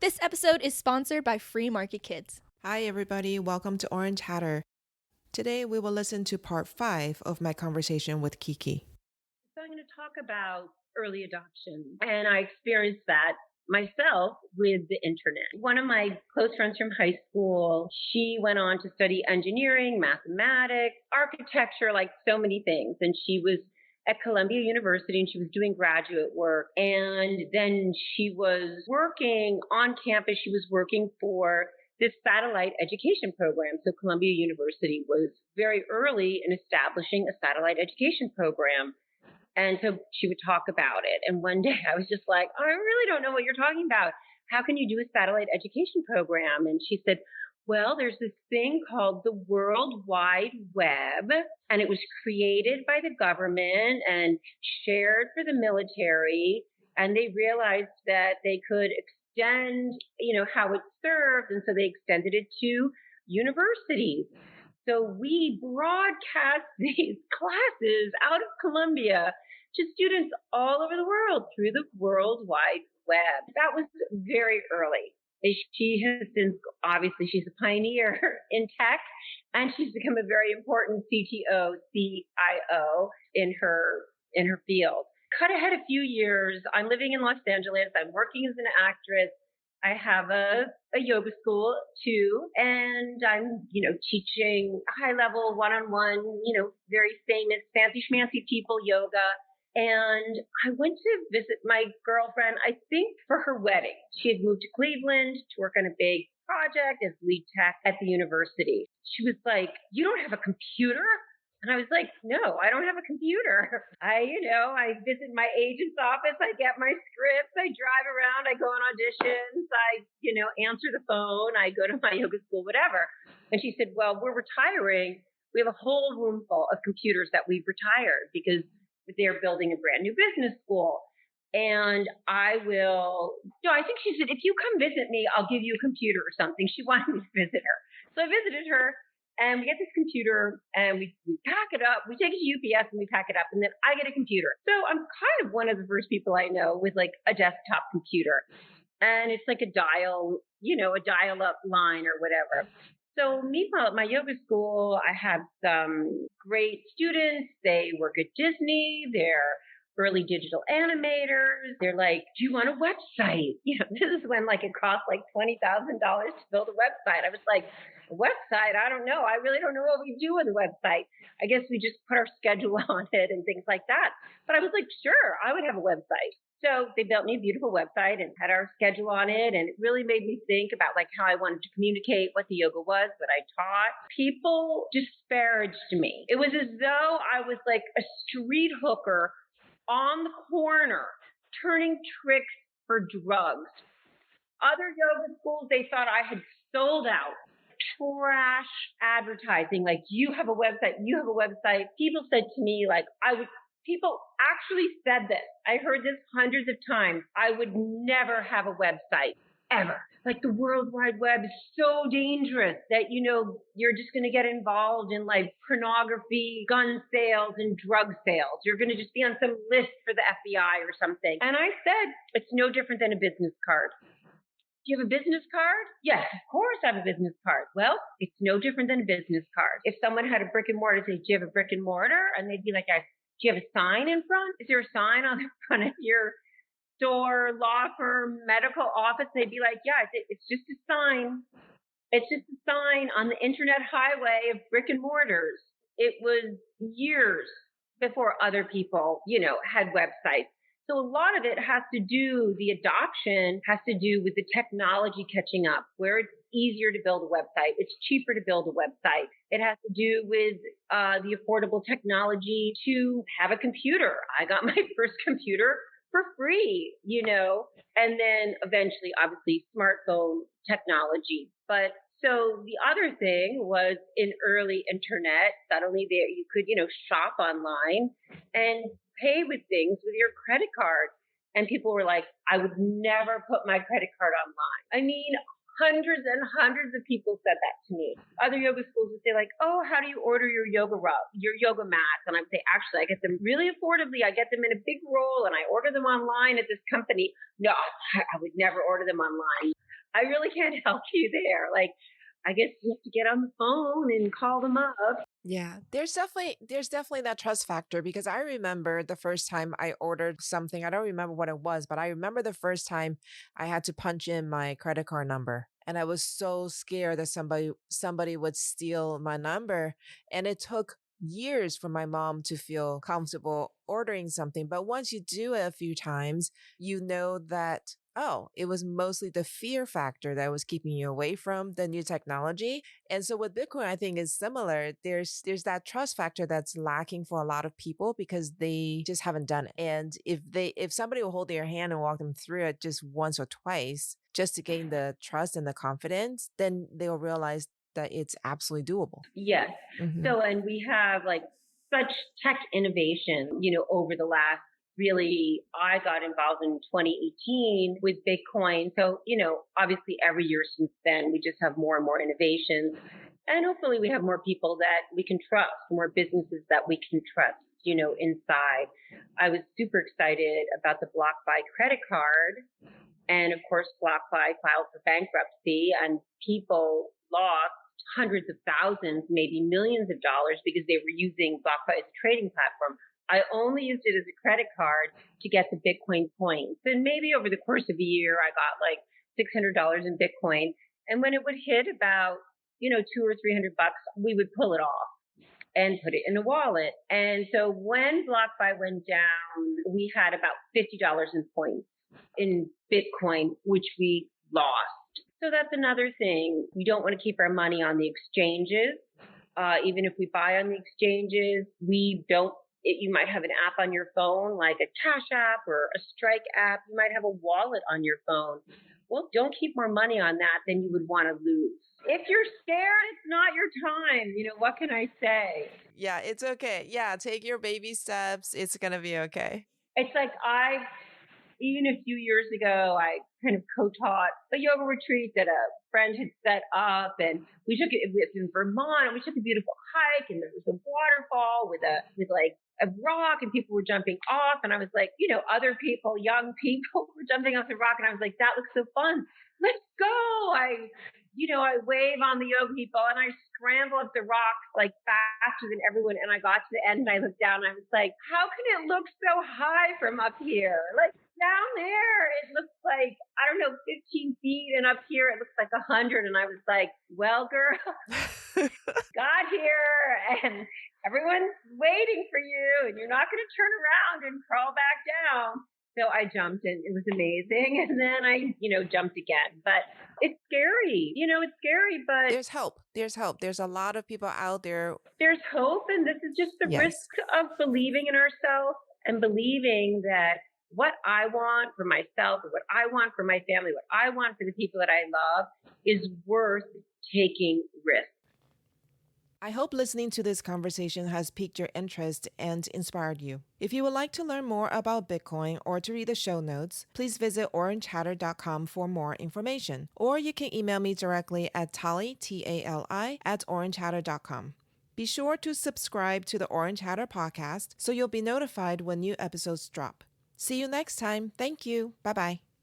This episode is sponsored by Free Market Kids. Hi, everybody. Welcome to Orange Hatter. Today, we will listen to part 5 of my conversation with Kiki. So I'm going to talk about early adoption. And I experienced that myself with the internet. One of my close friends from high school, she went on to study engineering, mathematics, architecture, like so many things. And she was at Columbia University and she was doing graduate work. And then she was working on campus. She was working for this satellite education program. So Columbia University was very early in establishing a satellite education program. And so she would talk about it. And one day I was just like, I really don't know what you're talking about. How can you do a satellite education program? And she said, well, there's this thing called the World Wide Web, and it was created by the government and shared for the military. And they realized that they could extend, how it's served. And so they extended it to universities. So we broadcast these classes out of Columbia to students all over the world through the World Wide Web. That was very early. She has since, obviously, she's a pioneer in tech, and she's become a very important CTO, CIO in her field. Cut ahead a few years. I'm living in Los Angeles. I'm working as an actress. I have a yoga school too, and I'm, teaching high level one-on-one, very famous fancy schmancy people yoga. And I went to visit my girlfriend, I think for her wedding. She had moved to Cleveland to work on a big project as lead tech at the university. She was like, "You don't have a computer?" And I was like, "No, I don't have a computer. I visit my agent's office. I get my scripts. I drive around. I go on auditions. I, answer the phone. I go to my yoga school, whatever." And she said, "Well, we're retiring. We have a whole room full of computers that we've retired because they're building a brand new business school. And I think she said, if you come visit me, I'll give you a computer or something." She wanted me to visit her. So I visited her. And we get this computer and we pack it up. We take it to UPS and we pack it up. And then I get a computer. So I'm kind of one of the first people I know with like a desktop computer. And it's like a dial-up line or whatever. So meanwhile, at my yoga school, I have some great students. They work at Disney. They're early digital animators. They're like, "Do you want a website?" This is when it cost like $20,000 to build a website. I was like, "A website? I don't know. I really don't know what we do with a website. I guess we just put our schedule on it and things like that." But I was like, sure, I would have a website. So they built me a beautiful website and had our schedule on it. And it really made me think about how I wanted to communicate what the yoga was, what I taught. People disparaged me. It was as though I was like a street hooker on the corner, turning tricks for drugs. Other yoga schools, they thought I had sold out. Trash advertising, like, "You have a website, you have a website." People said to me, people actually said this. I heard this hundreds of times. I would never have a website, ever. Like, the World Wide Web is so dangerous that, you're just going to get involved in pornography, gun sales, and drug sales. You're going to just be on some list for the FBI or something. And I said, it's no different than a business card. "Do you have a business card?" "Yes, of course I have a business card." Well, it's no different than a business card. If someone had a brick and mortar, say, "Do you have a brick and mortar?" And they'd be like, "Do you have a sign in front? Is there a sign on the front of your store, law firm, medical office?" They'd be like, "Yeah, it's just a sign. It's just a sign on the internet highway of brick and mortars." It was years before other people, had websites. So a lot of it the adoption has to do with the technology catching up, where it's easier to build a website. It's cheaper to build a website. It has to do with the affordable technology to have a computer. I got my first computer for free, and then eventually, obviously, smartphone technology. But so the other thing was in early internet, suddenly there you could, shop online and pay with things with your credit card. And people were like, "I would never put my credit card online." I mean, hundreds and hundreds of people said that to me. Other yoga schools would say "Oh, how do you order your yoga mats?" And I would say, "Actually, I get them really affordably. I get them in a big roll and I order them online at this company." No, I would never order them online. I really can't help you there. Like, I guess you have to get on the phone and call them up. Yeah, there's definitely that trust factor because I remember the first time I ordered something. I don't remember what it was, but I remember the first time I had to punch in my credit card number. And I was so scared that somebody would steal my number. And it took years for my mom to feel comfortable ordering something. But once you do it a few times, you know that, oh, it was mostly the fear factor that was keeping you away from the new technology. And so with Bitcoin, I think is similar. There's that trust factor that's lacking for a lot of people because they just haven't done it. And if somebody will hold their hand and walk them through it just once or twice, just to gain the trust and the confidence, then they'll realize that it's absolutely doable. Yes. Hmm. So, and we have like such tech innovation, over the last really, I got involved in 2018 with Bitcoin. So, obviously every year since then, we just have more and more innovations. And hopefully we have more people that we can trust, more businesses that we can trust, inside. I was super excited about the BlockFi credit card. And of course, BlockFi filed for bankruptcy, and people lost hundreds of thousands, maybe millions of dollars because they were using BlockFi as a trading platform. I only used it as a credit card to get the Bitcoin points. And maybe over the course of a year, I got like $600 in Bitcoin. And when it would hit about, two or $300, we would pull it off and put it in a wallet. And so when BlockFi went down, we had about $50 in points in Bitcoin, which we lost. So that's another thing. We don't want to keep our money on the exchanges. Even if we buy on the exchanges, we don't. You might have an app on your phone, like a Cash app or a Strike app. You might have a wallet on your phone. Well, don't keep more money on that than you would want to lose. If you're scared, it's not your time. What can I say? Yeah, it's okay. Yeah, take your baby steps. It's gonna be okay. It's like even a few years ago, I kind of co-taught a yoga retreat that a friend had set up, and we took it was in Vermont, and we took a beautiful hike, and there was a waterfall with like a rock, and people were jumping off, and I was like, other people, young people, were jumping off the rock, and I was like, that looks so fun. Let's go. I wave on the yoga people, and I scramble up the rocks like faster than everyone. And I got to the end, and I looked down, and I was like, how can it look so high from up here? Like down there, it looks like, I don't know, 15 feet, and up here it looks like 100. And I was like, well, girl, got here, and everyone's waiting for you, and you're not going to turn around and crawl back down. So I jumped, and it was amazing. And then I, jumped again. But it's scary. It's scary, but There's help. There's help. There's a lot of people out there. there's hope. And this is just the risk Yes. of believing in ourselves and believing that what I want for myself, or what I want for my family, what I want for the people that I love is worth taking risks. I hope listening to this conversation has piqued your interest and inspired you. If you would like to learn more about Bitcoin or to read the show notes, please visit orangehatter.com for more information. Or you can email me directly at Tali, Tali, at orangehatter.com. Be sure to subscribe to the Orange Hatter podcast so you'll be notified when new episodes drop. See you next time. Thank you. Bye bye.